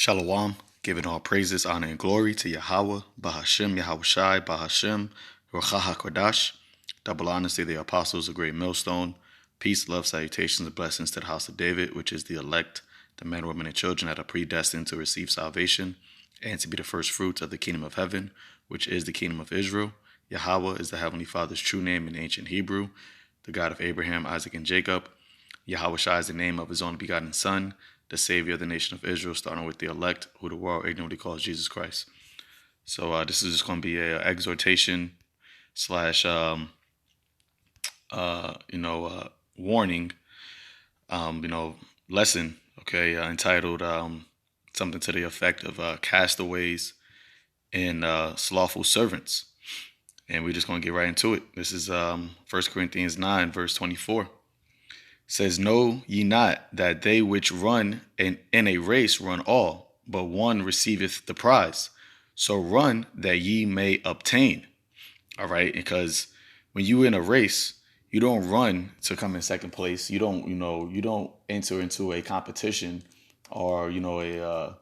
Shalom, giving all praises, honor, and glory to Yahweh, Bahashem, Yahushai, Bahashem, Ruach HaKodash. Double honors to the apostles, a great millstone. Peace, love, salutations, and blessings to the house of David, which is the elect, the men, women, and children that are predestined to receive salvation and to be the first fruits of the kingdom of heaven, which is the kingdom of Israel. Yahweh is the Heavenly Father's true name in ancient Hebrew, the God of Abraham, Isaac, and Jacob. Yahushai is the name of his only begotten Son, the Savior of the nation of Israel, starting with the elect, who the world ignorantly calls Jesus Christ. So this is just going to be a exhortation slash, warning, lesson, okay, entitled something to the effect of Castaways and Slothful servants. And we're just going to get right into it. This is 1 Corinthians 9, verse 24. Says, know ye not that they which run in a race run all, but one receiveth the prize. So run that ye may obtain. All right, because when you in a race, you don't run to come in second place. You don't enter into a competition or in an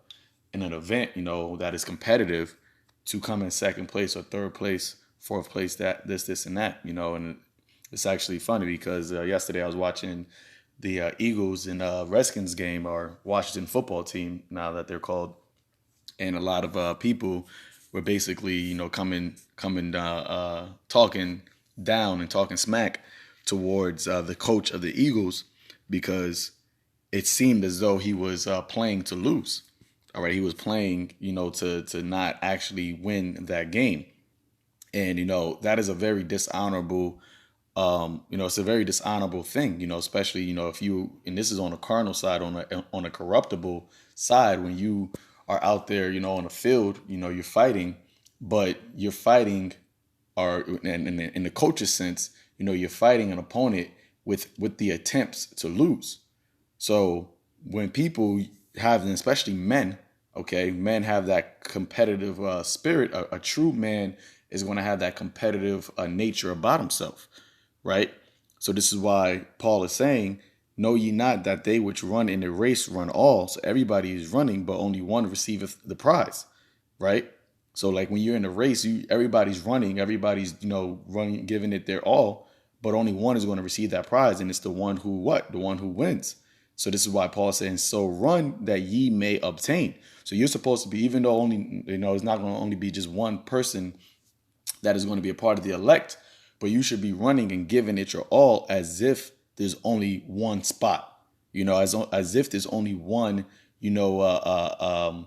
event that is competitive to come in second place or third place, fourth place, that this and that. And it's actually funny because yesterday I was watching the Eagles and Redskins game, or Washington football team now that they're called, and a lot of people were basically coming talking down and talking smack towards the coach of the Eagles, because it seemed as though he was playing to lose. All right, he was playing to not actually win that game, and that is a very dishonorable. It's a very dishonorable thing, especially, if you, and this is on a carnal side, on a corruptible side, when you are out there, on the field, you're fighting, but you're fighting, or in the coach's sense, you're fighting an opponent with the attempts to lose. So when people have, and especially men, okay, men have that competitive spirit. A true man is going to have that competitive nature about himself. Right? So this is why Paul is saying, know ye not that they which run in a race run all. So everybody is running, but only one receiveth the prize. Right? So like when you're in a race, everybody's running, everybody's, running, giving it their all, but only one is going to receive that prize. And it's the one who The one who wins. So this is why Paul is saying, so run that ye may obtain. So you're supposed to be, even though only, it's not going to only be just one person that is going to be a part of the elect, but you should be running and giving it your all, as if there's only one spot, as if there's only one, a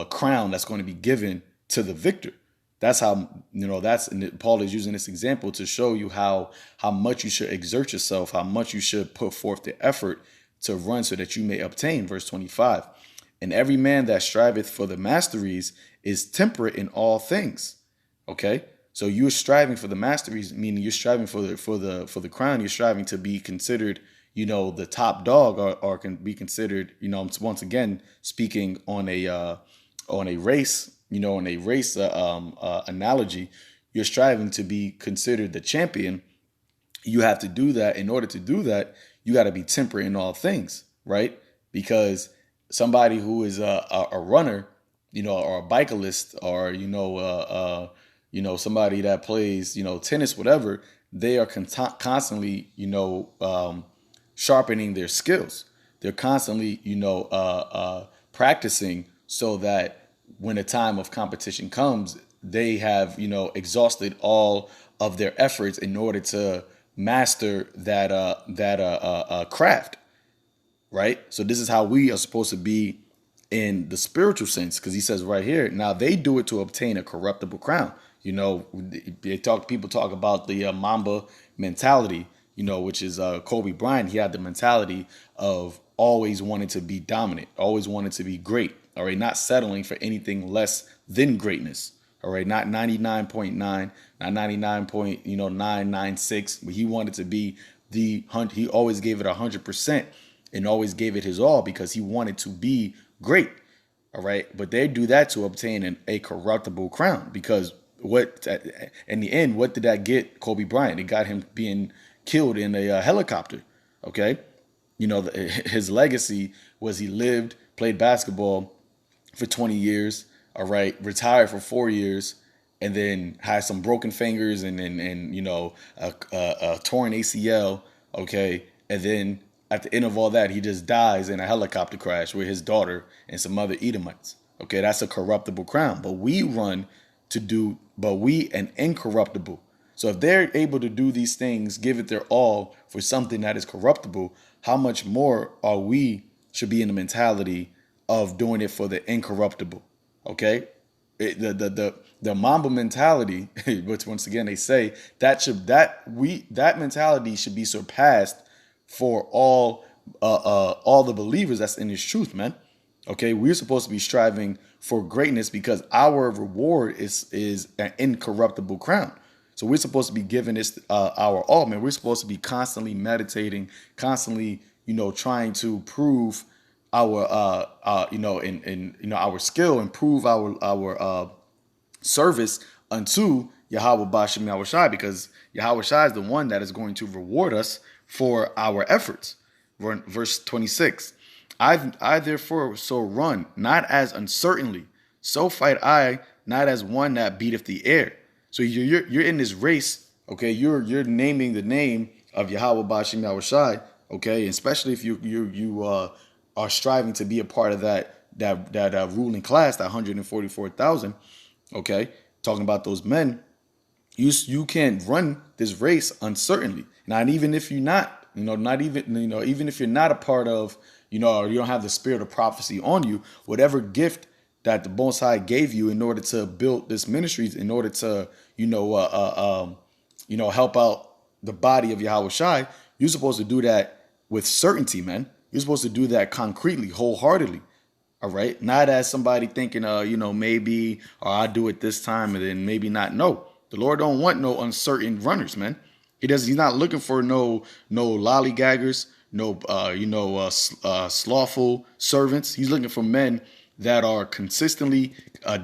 crown that's going to be given to the victor. That's how, and Paul is using this example to show you how much you should exert yourself, how much you should put forth the effort to run so that you may obtain. Verse 25, and every man that striveth for the masteries is temperate in all things. Okay. So you're striving for the masteries, meaning you're striving for the crown. You're striving to be considered, the top dog, or can be considered, once again speaking on a race, analogy. You're striving to be considered the champion. You have to do that. In order to do that, you got to be temperate in all things, right? Because somebody who is a runner, or a bicyclist, or somebody that plays, tennis, whatever, they are constantly, sharpening their skills. They're constantly, practicing, so that when the time of competition comes, they have, exhausted all of their efforts in order to master that craft. Right. So this is how we are supposed to be in the spiritual sense, because he says right here, now they do it to obtain a corruptible crown. People talk about the Mamba mentality, which is Kobe Bryant. He had the mentality of always wanting to be dominant, always wanted to be great. All right, not settling for anything less than greatness. All right, not 99.9, not 99.996, but he wanted to be he always gave it 100% and always gave it his all, because he wanted to be great. All right, but they do that to obtain a corruptible crown, because in the end, what did that get Kobe Bryant? It got him being killed in a helicopter. Okay. His legacy was he lived, played basketball, for 20 years, all right, retired for 4 years, and then had some broken fingers and a torn ACL, okay, and then at the end of all that, he just dies in a helicopter crash with his daughter and some other Edomites. Okay, that's a corruptible crown. But we an incorruptible. So if they're able to do these things, give it their all for something that is corruptible, how much more are we should be in the mentality of doing it for the incorruptible? Okay, the Mamba mentality, which once again they say that mentality should be surpassed for all the believers that's in this truth, man. Okay, we're supposed to be striving for greatness because our reward is an incorruptible crown. So we're supposed to be giving this our all, man. We're supposed to be constantly meditating, constantly, trying to prove our in our skill, improve our service unto Yahweh Bashem Yahweh Shai, because Yahweh Shai is the one that is going to reward us for our efforts. Verse 26. I therefore so run, not as uncertainly, so fight I, not as one that beateth the air. So you're in this race, okay? You're naming the name of Yahweh Bashem Yahweh Shai, okay? Especially if you are striving to be a part of that ruling class, that 144,000, okay? Talking about those men, you can't run this race uncertainly. Not even if you're not, even if you're not a part of, or you don't have the spirit of prophecy on you, whatever gift that the Most High gave you in order to build this ministry, in order to, help out the body of Yahweh Shai, you're supposed to do that with certainty, man. You're supposed to do that concretely, wholeheartedly. All right. Not as somebody thinking, maybe, or I'll do it this time and then maybe not. No, the Lord don't want no uncertain runners, man. He's not looking for no lollygaggers, no slothful servants. He's looking for men that are consistently,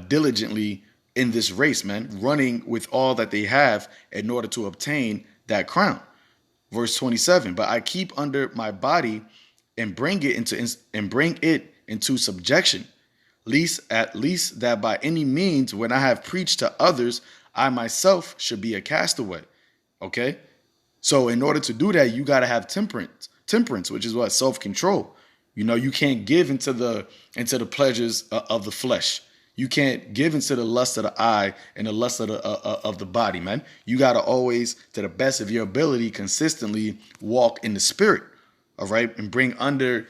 diligently in this race, man, running with all that they have in order to obtain that crown. Verse 27, but I keep under my body and bring it into subjection, at least that by any means, when I have preached to others, I myself should be a castaway. Okay. So in order to do that, you got to have temperance, which is what? Self-control. You can't give into the pleasures of the flesh. You can't give into the lust of the eye and the lust of the body, man. You got to always, to the best of your ability, consistently walk in the spirit. All right. And bring under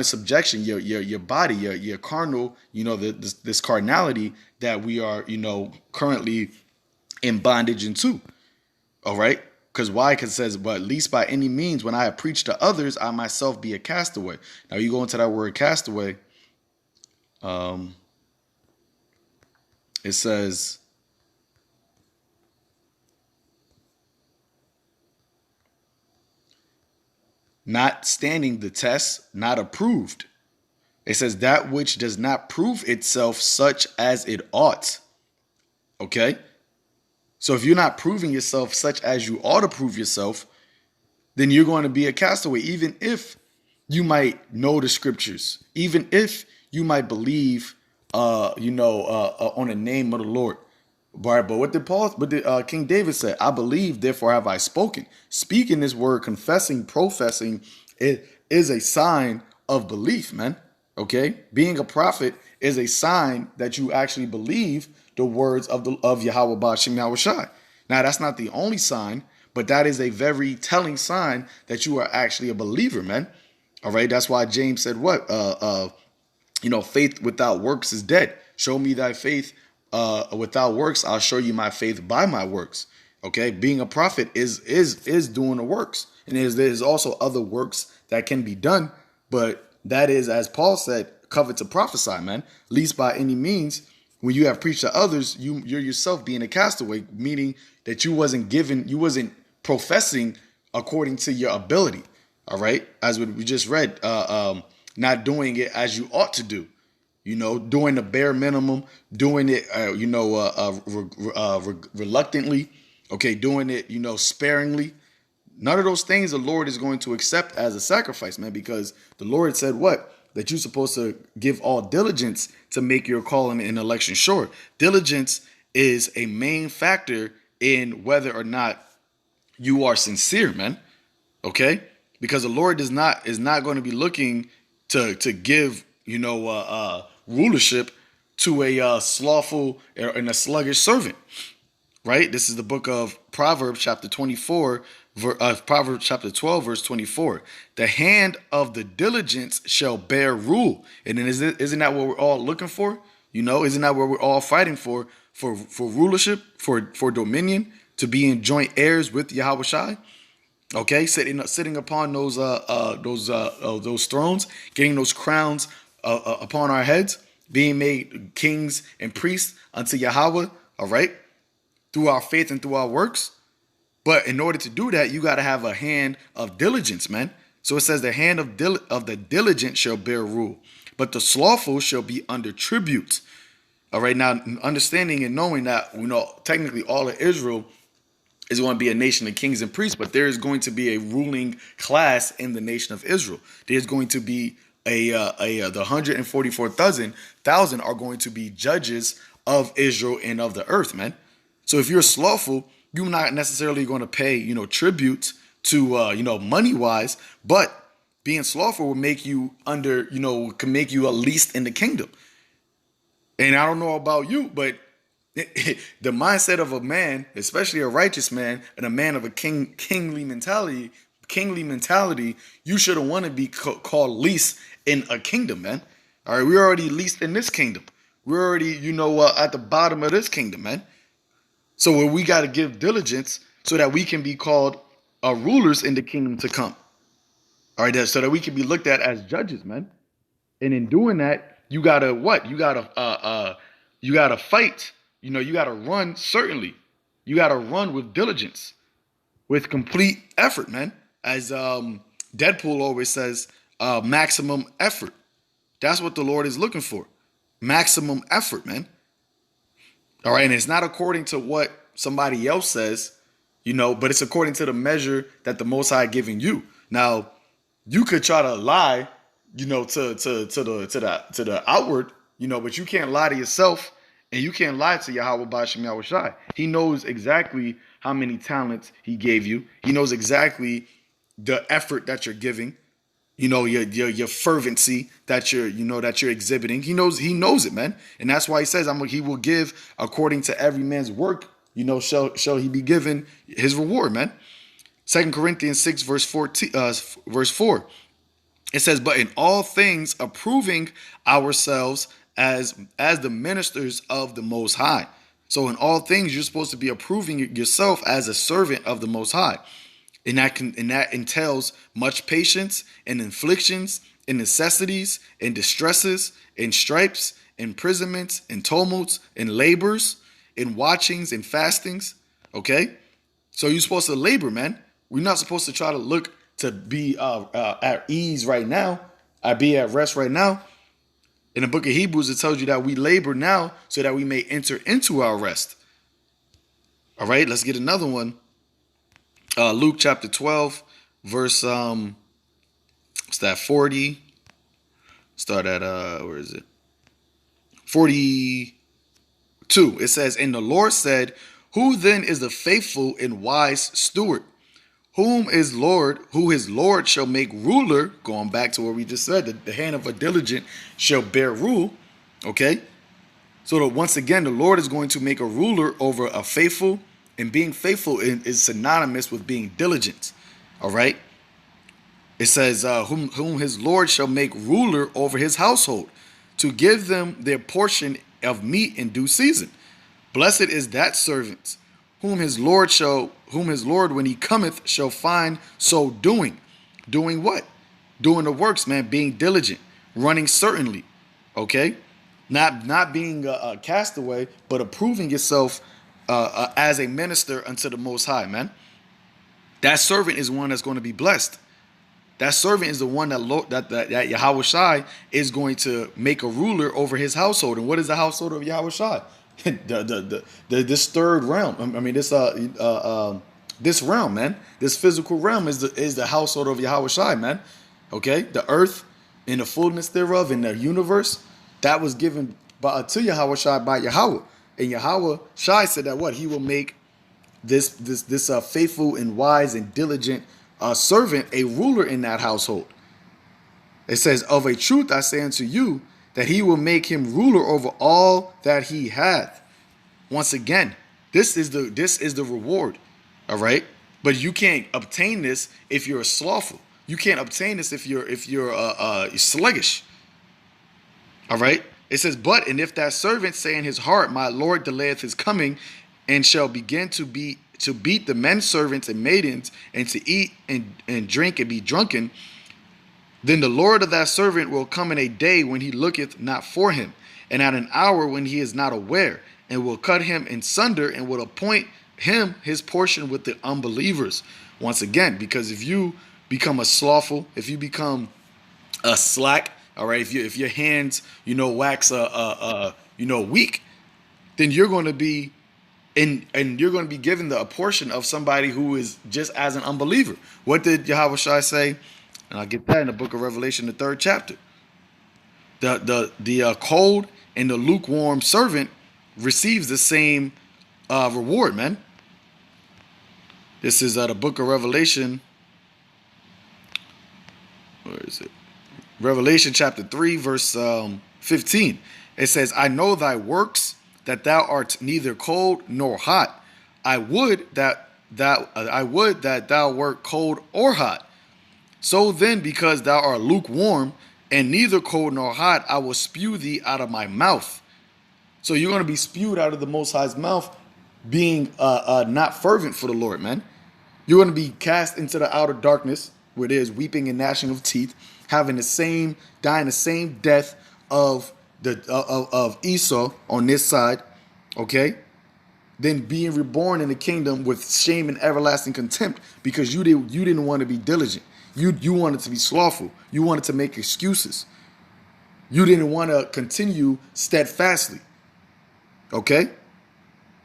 subjection your body, your carnal, this carnality that we are, currently in bondage into. All right. Because why? Because it says, but at least by any means, when I have preached to others, I myself be a castaway. Now you go into that word castaway. It says, not standing the test, not approved. It says that which does not prove itself such as it ought. Okay. So if you're not proving yourself such as you ought to prove yourself, then you're going to be a castaway, even if you might know the scriptures, even if you might believe, on the name of the Lord. But what did King David say? I believe, therefore have I spoken. Speaking this word, confessing, professing, it is a sign of belief, man. Okay, being a prophet is a sign that you actually believe the words of Yahweh Bashem Yahweh Shai. Now, that's not the only sign, but that is a very telling sign that you are actually a believer, man. All right, that's why James said what? Faith without works is dead. Show me thy faith without works. I'll show you my faith by my works. Okay, being a prophet is doing the works, and there's also other works that can be done, but that is, as Paul said, covered to prophesy, man. Least by any means, when you have preached to others, you're yourself being a castaway, meaning that you wasn't professing according to your ability. All right, as we just read, not doing it as you ought to do. Doing the bare minimum, doing it, reluctantly. Okay, doing it, sparingly. None of those things the Lord is going to accept as a sacrifice, man, because the Lord said what? that you're supposed to give all diligence to make your calling and election sure. Diligence is a main factor in whether or not you are sincere, man. Okay, because the Lord is not going to be looking to give rulership to a slothful and a sluggish servant, right? This is the book of Proverbs chapter 24, Proverbs chapter 12 verse 24. The hand of the diligence shall bear rule, and then isn't that what we're all looking for? Isn't that what we're all fighting for rulership, for dominion, to be in joint heirs with Yahweh Shai? Okay, sitting upon those thrones, getting those crowns upon our heads, being made kings and priests unto Yahweh. All right, through our faith and through our works. But in order to do that, you got to have a hand of diligence, man. So it says the hand of the diligent shall bear rule, but the slothful shall be under tribute. All right, now understanding and knowing that technically all of Israel is going to be a nation of kings and priests, but there is going to be a ruling class in the nation of Israel. There's going to be the 144,000 are going to be judges of Israel and of the earth, man. So if you're slothful, you're not necessarily going to pay, tribute to, money wise, but being slothful will make you can make you at least in the kingdom. And I don't know about you, but the mindset of a man, especially a righteous man and a man of a kingly mentality, you shouldn't want to be called least in a kingdom, man. All right, we're already least in this kingdom. We're already, at the bottom of this kingdom, man. So we got to give diligence so that we can be called rulers in the kingdom to come. All right, so that we can be looked at as judges, man. And in doing that, you gotta what? You gotta fight. You gotta run. Certainly, you gotta run with diligence, with complete effort, man. As Deadpool always says, maximum effort. That's what the Lord is looking for. Maximum effort, man. All right, and it's not according to what somebody else says, but it's according to the measure that the Most High giving you. Now, you could try to lie, to the outward, but you can't lie to yourself, and you can't lie to Yahweh B'Shem Yahweh Shai. He knows exactly how many talents he gave you. He knows exactly the effort that you're giving. Your fervency that you're exhibiting. He knows it, man. And that's why he says, he will give according to every man's work, shall he be given his reward, man. 2 Corinthians 6, verse 4. It says, but in all things approving ourselves as the ministers of the Most High. So in all things, you're supposed to be approving yourself as a servant of the Most High. And that entails much patience and afflictions and necessities and distresses and stripes, imprisonments and tumults and labors and watchings and fastings. Okay? So you're supposed to labor, man. We're not supposed to try to look to be at ease right now. Be at rest right now. In the book of Hebrews, it tells you that we labor now so that we may enter into our rest. All right, let's get another one. Luke chapter 12, verse, what's that, 40? Start at, where is it? 42. It says, and the Lord said, who then is the faithful and wise steward, who his Lord shall make ruler, going back to what we just said, the hand of a diligent shall bear rule, okay? So that once again, the Lord is going to make a ruler over a faithful, and being faithful is synonymous with being diligent, all right? It says, whom his Lord shall make ruler over his household, to give them their portion of meat in due season. Blessed is that servant, whom his Lord when he cometh shall find so doing. Doing what? Doing the works, man, being diligent, running certainly, okay? Not being a castaway, but approving yourself as a minister unto the Most High, man. That servant is one that's going to be blessed. That servant is the one that Yahweh Shai is going to make a ruler over his household. And what is the household of Yahweh Shai? This third realm. I mean, this realm, man. This physical realm is the household of Yahweh Shai, man. Okay, the earth, in the fullness thereof, in the universe, that was given to Yahweh Shai by Yahweh. And Yahweh Shai said that what? He will make this faithful and wise and diligent servant a ruler in that household. It says, of a truth I say unto you, that he will make him ruler over all that he hath. Once again, this is the reward. All right. But you can't obtain this if you're a slothful. You can't obtain this if you're sluggish. All right. It says, but and if that servant say in his heart, my Lord delayeth his coming, and shall begin to beat the men servants and maidens, and to eat and drink and be drunken, then the Lord of that servant will come in a day when he looketh not for him, and at an hour when he is not aware, and will cut him in sunder, and will appoint him his portion with the unbelievers. Once again, because if you become a slothful, if you become a slack, all right, if your hands, wax weak, then you're going to be and you're going to be given a portion of somebody who is just as an unbeliever. What did Yahweh Shai say? And I'll get that in the book of Revelation, the 3rd chapter. The cold and the lukewarm servant receives the same reward, man. This is the book of Revelation. Where is it? Revelation chapter 3, verse 15. It says, I know thy works, that thou art neither cold nor hot. I would that thou wert cold or hot. So then, because thou art lukewarm and neither cold nor hot, I will spew thee out of my mouth. So you're going to be spewed out of the Most High's mouth, being not fervent for the Lord, man. You're going to be cast into the outer darkness, where there's weeping and gnashing of teeth, dying the same death of Esau on this side, okay? Then being reborn in the kingdom with shame and everlasting contempt, because you didn't want to be diligent. You wanted to be slothful. You wanted to make excuses. You didn't want to continue steadfastly. Okay?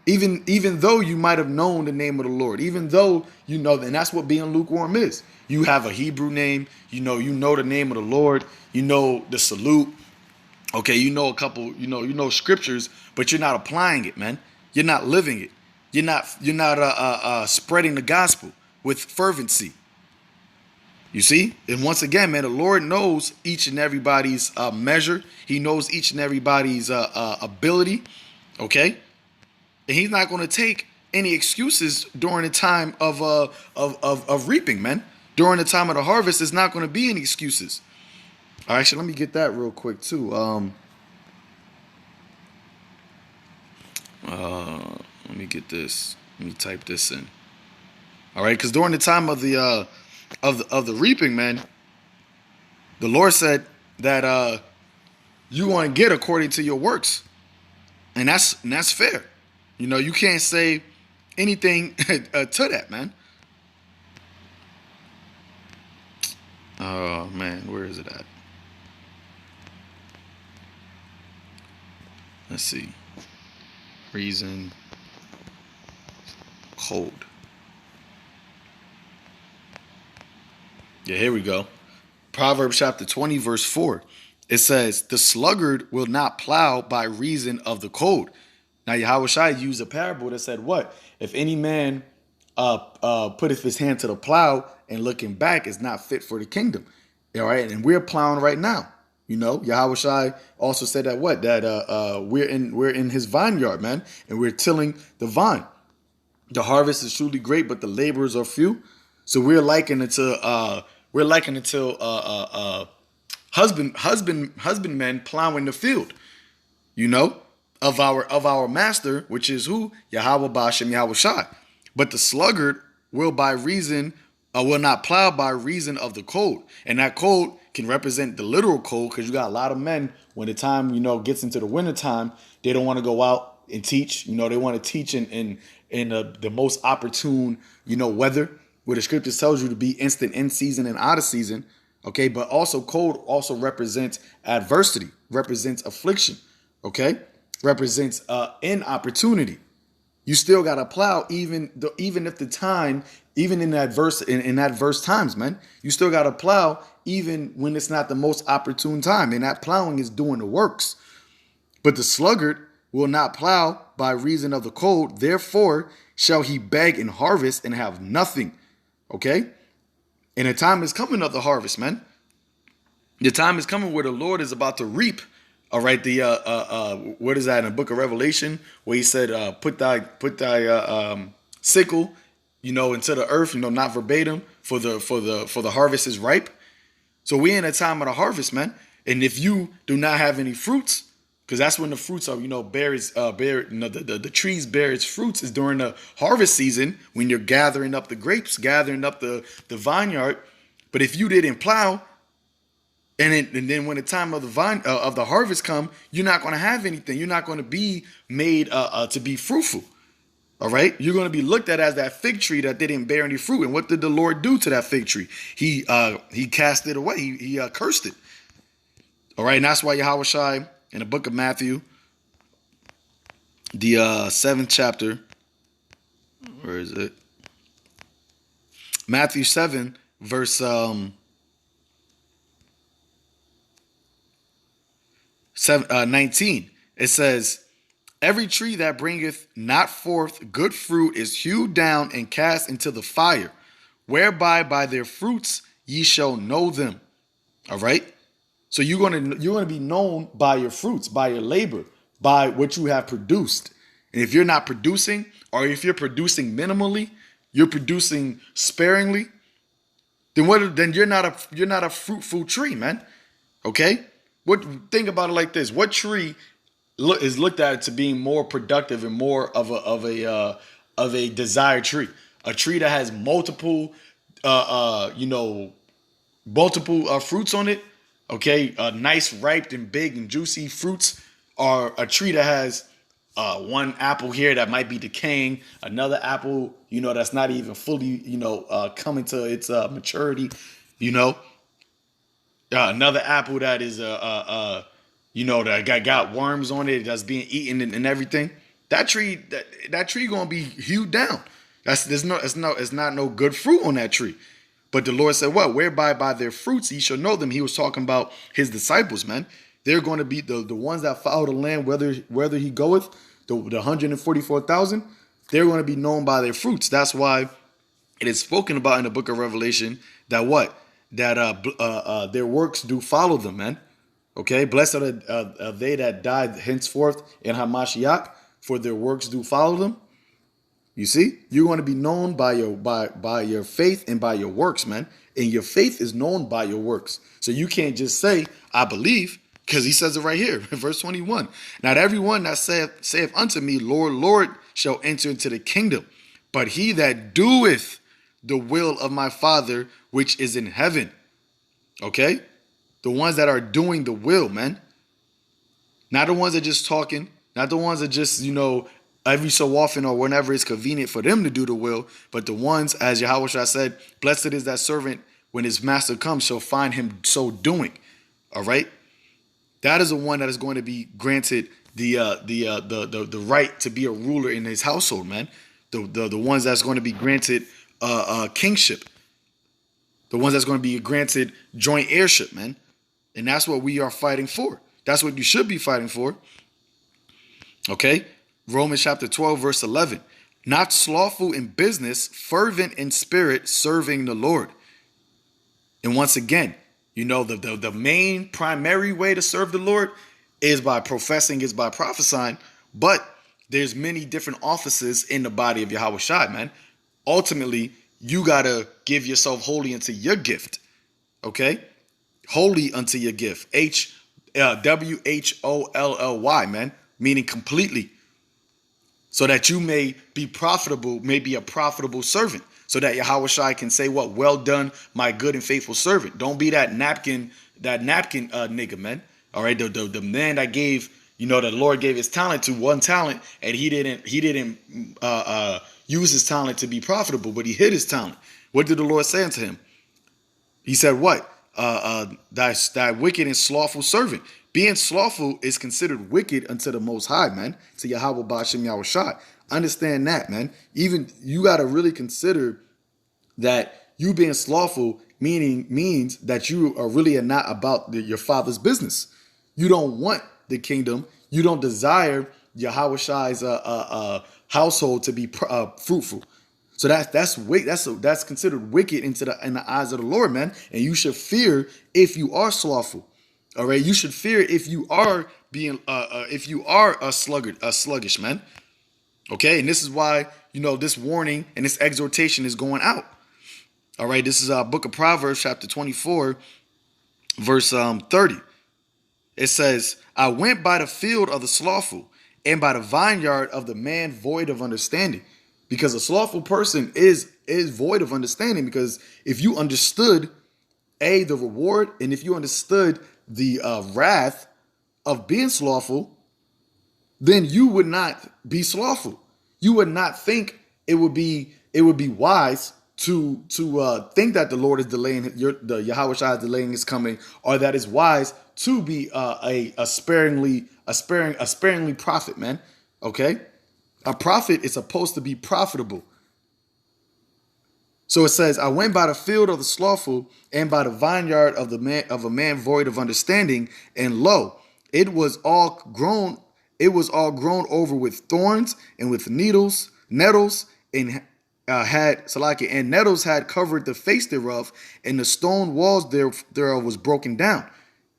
Even though you might have known the name of the Lord, even though you know, and that's what being lukewarm is. You have a Hebrew name, you know the name of the Lord, you know the salute. Okay, you know a couple, you know scriptures, but you're not applying it, man. You're not living it. You're not spreading the gospel with fervency. You see? And once again, man, the Lord knows each and everybody's measure. He knows each and everybody's ability. Okay? And he's not going to take any excuses during the time of reaping, man. During the time of the harvest, there's not going to be any excuses. All right, actually, let me get that real quick, too. Let me get this. Let me type this in. All right, because during the time of the reaping, man, the Lord said that you want to get according to your works, and that's fair. You can't say anything to that, man. Oh man, where is it at? Let's see. Reason. Cold. Yeah, here we go. Proverbs chapter 20, verse 4. It says, the sluggard will not plow by reason of the cold. Now, Yahweh Shai used a parable that said what? If any man putteth his hand to the plow and looking back is not fit for the kingdom. All right, and we're plowing right now. Yahweh Shai also said that what? That we're in his vineyard, man, and we're tilling the vine. The harvest is truly great, but the laborers are few. So we're likened it to husbandmen plowing the field, of our master, which is who? Yahweh Bashem Yahweh Shai. But the sluggard will not plow by reason of the cold. And that cold can represent the literal cold, because you got a lot of men when the time, gets into the winter time, they don't want to go out and teach. They want to teach in the most opportune, weather, where the scriptures tells you to be instant in season and out of season. Okay, but also cold also represents adversity, represents affliction. Okay, represents inopportunity. You still got to plow even if the time Even in adverse times, man. You still got to plow even when it's not the most opportune time. And that plowing is doing the works. But the sluggard will not plow by reason of the cold. Therefore shall he beg and harvest and have nothing. Okay? And the time is coming of the harvest, man. The time is coming where the Lord is about to reap. All right, what is that in the book of Revelation where he said, put thy sickle, into the earth, not verbatim, for the harvest is ripe. So we're in a time of the harvest, man. And if you do not have any fruits, because that's when the fruits are, the trees bear its fruits is during the harvest season when you're gathering up the grapes, gathering up the vineyard. But if you didn't plow, and then when the time of the harvest come, you're not going to have anything. You're not going to be made to be fruitful. All right, you're going to be looked at as that fig tree that didn't bear any fruit. And what did the Lord do to that fig tree? He cast it away. He cursed it. All right, and that's why Yahushua in the book of Matthew, the 7th chapter, where is it? Matthew 7, verse 19. It says, every tree that bringeth not forth good fruit is hewed down and cast into the fire, whereby by their fruits ye shall know them. All right. So you're gonna be known by your fruits, by your labor, by what you have produced. And if you're not producing, or if you're producing minimally, you're producing sparingly, then you're not a fruitful tree, man. Okay. Think about it like this: what tree is looked at to being more productive and more of a desired tree? A tree that has multiple fruits on it. Okay, nice, ripe and big and juicy fruits, or a tree that has one apple here that might be decaying, another apple, that's not even fully, coming to its maturity, another apple that is that got worms on it, that's being eaten and everything. That tree gonna be hewed down. It's not no good fruit on that tree. But the Lord said, what? Whereby by their fruits ye shall know them. He was talking about his disciples, man. They're going to be the ones that follow the Lamb, whether he goeth, the 144,000, they're going to be known by their fruits. That's why it is spoken about in the book of Revelation that what? That their works do follow them, man. Okay, blessed are they that died henceforth in Hamashiach, for their works do follow them. You see, you're going to be known by your faith and by your works, man. And your faith is known by your works. So you can't just say, I believe, because he says it right here, verse 21. Not everyone that saith unto me, Lord, Lord, shall enter into the kingdom, but he that doeth the will of my Father which is in heaven. Okay? The ones that are doing the will, man. Not the ones that are just talking, not the ones that just, every so often or whenever it's convenient for them to do the will, but the ones, as Yahushua said, blessed is that servant when his master comes shall find him so doing. All right, that is the one that is going to be granted the right to be a ruler in his household, man. The ones that's going to be granted kingship, the ones that's going to be granted joint heirship, man. And that's what we are fighting for. That's what you should be fighting for. Okay. Romans chapter 12, verse 11. Not slothful in business, fervent in spirit, serving the Lord. And once again, the main primary way to serve the Lord is by professing, is by prophesying. But there's many different offices in the body of Yahushua, man. Ultimately, you got to give yourself wholly unto your gift. Okay? Wholly unto your gift. WHOLLY, man. Meaning completely. So that you may be profitable, may be a profitable servant. So that Yahushua can say, what? Well done, my good and faithful servant. Don't be that napkin nigga, man. All right, the man that gave, the Lord gave his talent to one talent, and he didn't use his talent to be profitable, but he hid his talent. What did the Lord say unto him? He said, what? Thy wicked and slothful servant. Being slothful is considered wicked unto the Most High, man. To Yahweh Ba'ashem Yahushua. Understand that, man. Even you got to really consider that you being slothful means that you are really not about your father's business. You don't want the kingdom. You don't desire Yahweh Shai's household to be fruitful. So that's considered wicked in the eyes of the Lord, man. And you should fear if you are slothful. All right, you should fear if you are being if you are a sluggish, man. Okay, and this is why this warning and this exhortation is going out. All right, this is book of Proverbs, chapter 24, verse 30. It says, I went by the field of the slothful and by the vineyard of the man void of understanding. Because a slothful person is void of understanding. Because if you understood, the reward, and if you understood the wrath of being slothful, then you would not be slothful. You would not think it would be wise to think that the Lord is delaying the Yahweh Shai is delaying his coming, or that it's wise to be a sparingly prophet, man. Okay, a prophet is supposed to be profitable. So it says, I went by the field of the slothful and by the vineyard of a man void of understanding, and lo, it was all grown over with thorns and with nettles, and and nettles had covered the face thereof, and the stone walls thereof was broken down.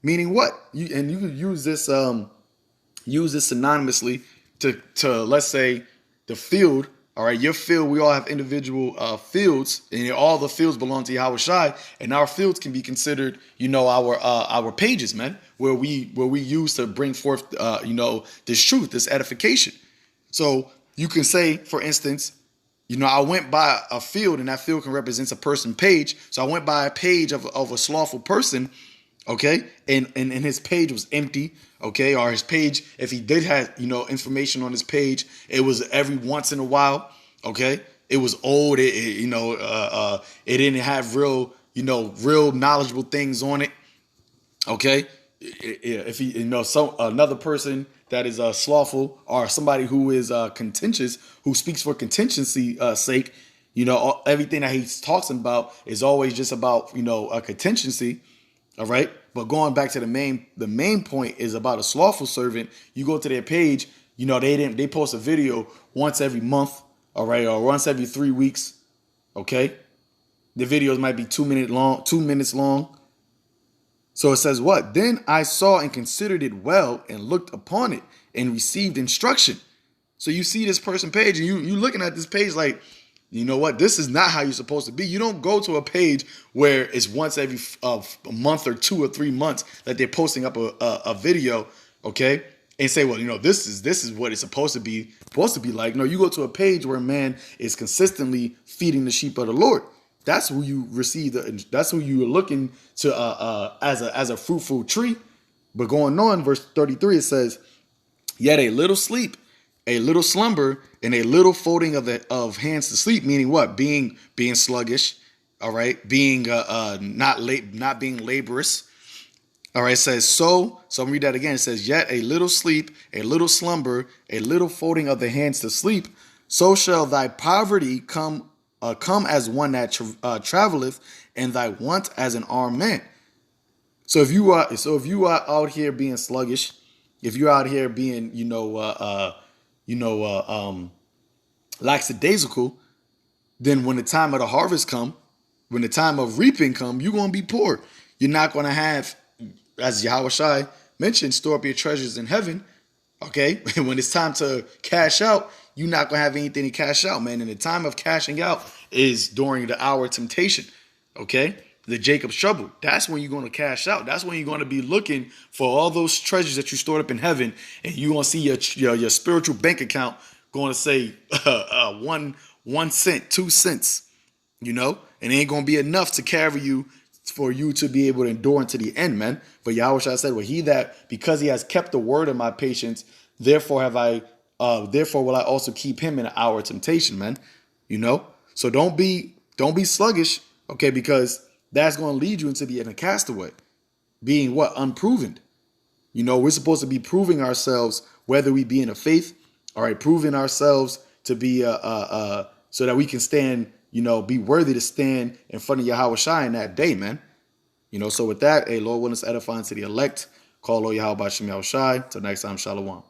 Meaning what? You can use this synonymously to let's say the field. All right, your field, we all have individual fields, and all the fields belong to Yahweh Shai, and our fields can be considered, our pages, man, where we use to bring forth, this truth, this edification. So you can say, for instance, I went by a field, and that field can represent a person page. So I went by a page of a slothful person, okay, and his page was empty, okay, or his page, if he did have information on his page, it was every once in a while, okay, it was old, it didn't have real knowledgeable things on it, okay. If he another person that is slothful, or somebody who is contentious, who speaks for contingency sake, everything that he talks about is always just about a contingency. All right. But going back to the main point is about a slothful servant. You go to their page, they post a video once every month, all right, or once every 3 weeks. Okay. The videos might be 2 minutes long. So it says what? Then I saw and considered it well and looked upon it and received instruction. So you see this person page, and you looking at this page like, you know what? This is not how you're supposed to be. You don't go to a page where it's once every a month or 2 or 3 months that they're posting up a video, okay, and say, well, this is what it's supposed to be like. No, you go to a page where a man is consistently feeding the sheep of the Lord. That's who you receive. That's who you are looking to as a fruitful tree. But going on, verse 33, it says, "Yet a little sleep, a little slumber, and a little folding of hands to sleep." Meaning what? Being sluggish. All right, being not being laborious. All right, it says so. So I'm read that again. It says, "Yet a little sleep, a little slumber, a little folding of the hands to sleep. So shall thy poverty come as one that traveleth, and thy want as an armed man." So if you are out here being sluggish, if you're out here being lackadaisical, then when the time of the harvest come, when the time of reaping come, you're gonna be poor. You're not gonna have, as Yahweh Shai mentioned, store up your treasures in heaven. Okay, and when it's time to cash out, you're not gonna have anything to cash out, man. And the time of cashing out is during the hour of temptation. Okay, the Jacob's trouble. That's when you're gonna cash out. That's when you're gonna be looking for all those treasures that you stored up in heaven, and you're gonna see your spiritual bank account going to say 1 cent, 2 cents. And it ain't gonna be enough to carry you for you to be able to endure unto the end, man. But Yahweh Shai said, well, because he has kept the word of my patience, therefore will I also keep him in an hour of temptation, man. So don't be sluggish, okay, because that's going to lead you into being a castaway, being what? Unproven. We're supposed to be proving ourselves, whether we be in the faith, all right, proving ourselves to be so that we can stand be worthy to stand in front of Yahweh Shai in that day, man. So with that, Lord willing, us edifying to the elect. Call Lord Yahweh Shem Yahweh Shai. Till next time, Shalom.